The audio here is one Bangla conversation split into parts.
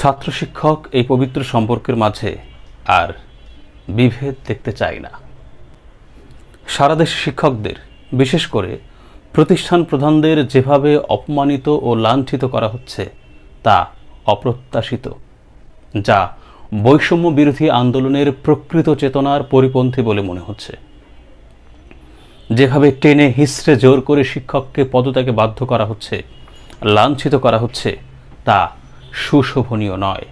ছাত্র শিক্ষক এই পবিত্র সম্পর্কের মাঝে আর বিভেদ দেখতে চাই না। সারা দেশে শিক্ষকদের, বিশেষ করে প্রতিষ্ঠান প্রধানদের যেভাবে অপমানিত ও লাঞ্ছিত করা হচ্ছে তা অপ্রত্যাশিত, যা বৈষম্য বিরোধী আন্দোলনের প্রকৃত চেতনার পরিপন্থী বলে মনে হচ্ছে। যেভাবে টেনে হিঁচড়ে জোর করে শিক্ষককে পদত্যাগে বাধ্য করা হচ্ছে, লাঞ্ছিত করা হচ্ছে, তা সুশোভনীয় নয়।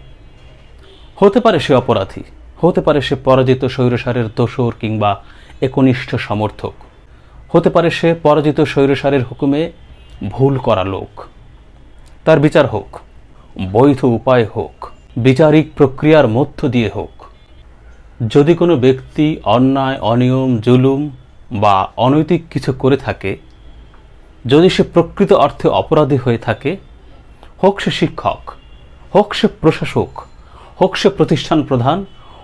হতে পারে সে অপরাধী, হতে পারে সে পরাজিত স্বৈরশাসনের দোসর কিংবা একনিষ্ঠ সমর্থক, হতে পারে সে পরাজিত স্বৈরশাসনের হুকুমে ভুল করা লোক। তার বিচার হোক, বৈধ উপায় হোক, বিচারিক প্রক্রিয়ার মধ্য দিয়ে হোক। যদি কোনো ব্যক্তি অন্যায়, অনিয়ম, জুলুম বা অনৈতিক কিছু করে থাকে, যদি সে প্রকৃত অর্থে অপরাধী হয়ে থাকে, হোক সে শিক্ষক, হোক সে প্রশাসক, হোক সে প্রতিষ্ঠান প্রধান,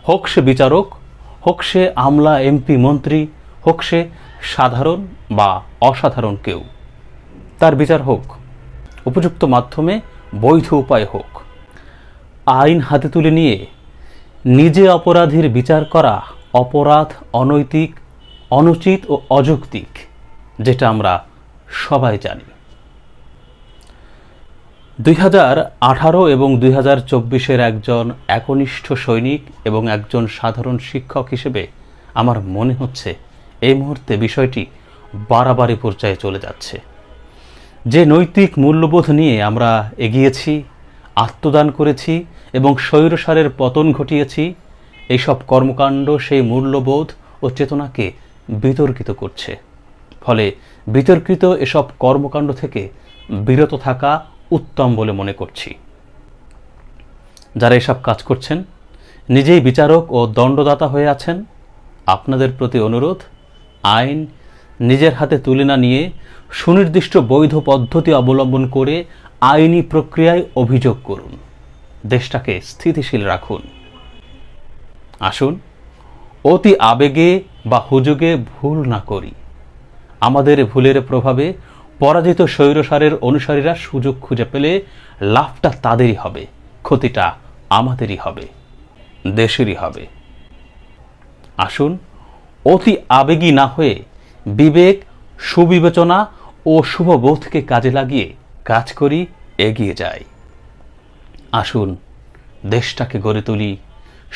হোক সে বিচারক, হোক সে আমলা, এমপি, মন্ত্রী, হোক সে সাধারণ বা অসাধারণ কেউ, তার বিচার হোক, উপযুক্ত মাধ্যমে, বৈধ উপায় হোক। আইন হাতে তুলে নিয়ে নিজে অপরাধীর বিচার করা অপরাধ, অনৈতিক, অনুচিত ও অযৌক্তিক, যেটা আমরা সবাই জানি। 2018 এবং 2024-এর একজন একনিষ্ঠ সৈনিক এবং একজন সাধারণ শিক্ষক হিসেবে আমার মনে হচ্ছে এই মুহূর্তে বিষয়টি বাড়াবাড়ি পর্যায়ে চলে যাচ্ছে। যে নৈতিক মূল্যবোধ নিয়ে আমরা এগিয়েছি, আত্মদান করেছি এবং স্বৈরশাসনের পতন ঘটিয়েছি, এইসব কর্মকাণ্ড সেই মূল্যবোধ ও চেতনাকে বিতর্কিত করছে। ফলে বিতর্কিত এসব কর্মকাণ্ড থেকে বিরত থাকা উত্তম বলে মনে করছি। যারা এসব কাজ করছেন, নিজেই বিচারক ও দণ্ডদাতা হয়ে আছেন, আপনাদের প্রতি অনুরোধ, আইন নিজের হাতে তুলে না নিয়ে সুনির্দিষ্ট বৈধ পদ্ধতি অবলম্বন করে আইনি প্রক্রিয়ায় অভিযোগ করুন, দেশটাকে স্থিতিশীল রাখুন। আসুন অতি আবেগে বা হুজুগে ভুল না করি। আমাদের ভুলের প্রভাবে পরাজিত স্বৈরশাসনের অনুসারীরা সুযোগ খুঁজে পেলে লাভটা তাদেরই হবে, ক্ষতিটা আমাদেরই হবে, দেশেরই হবে। আসুন অতি আবেগী না হয়ে বিবেক, সুবিবেচনা ও শুভবোধকে কাজে লাগিয়ে কাজ করি, এগিয়ে যাই। আসুন দেশটাকে গড়ে তুলি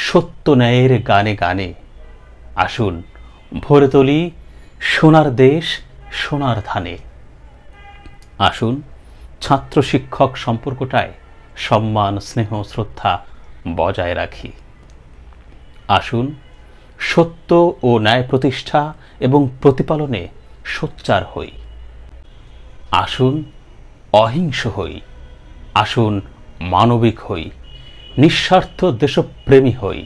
সত্য ন্যায়ের গানে গানে। আসুন ভরে তুলি সোনার দেশ, সোনার ধানে। আসুন ছাত্র শিক্ষক সম্পর্কটায় সম্মান, স্নেহ, শ্রদ্ধা বজায় রাখি। আসুন সত্য ও ন্যায় প্রতিষ্ঠা এবং প্রতিপালনে সোচ্চার হই। আসুন অহিংস হই। আসুন মানবিক হই, নিঃস্বার্থ দেশপ্রেমী হই,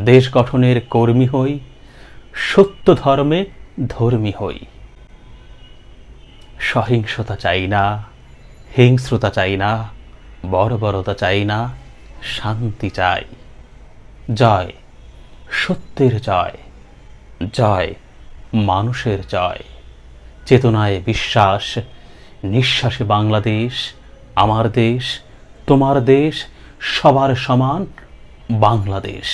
দেশ গঠনের কর্মী হই, সত্য ধর্মে ধর্মী হই। সহিংসতা চাই না, হিংস্রতা চাই না, বর্বরতা চাই না, শান্তি চাই। জয় সত্যের জয়, জয় মানুষের জয়। চেতনায় বিশ্বাস, নিঃশ্বাসে বাংলাদেশ, আমার দেশ, তোমার দেশ, সবার সমান বাংলাদেশ।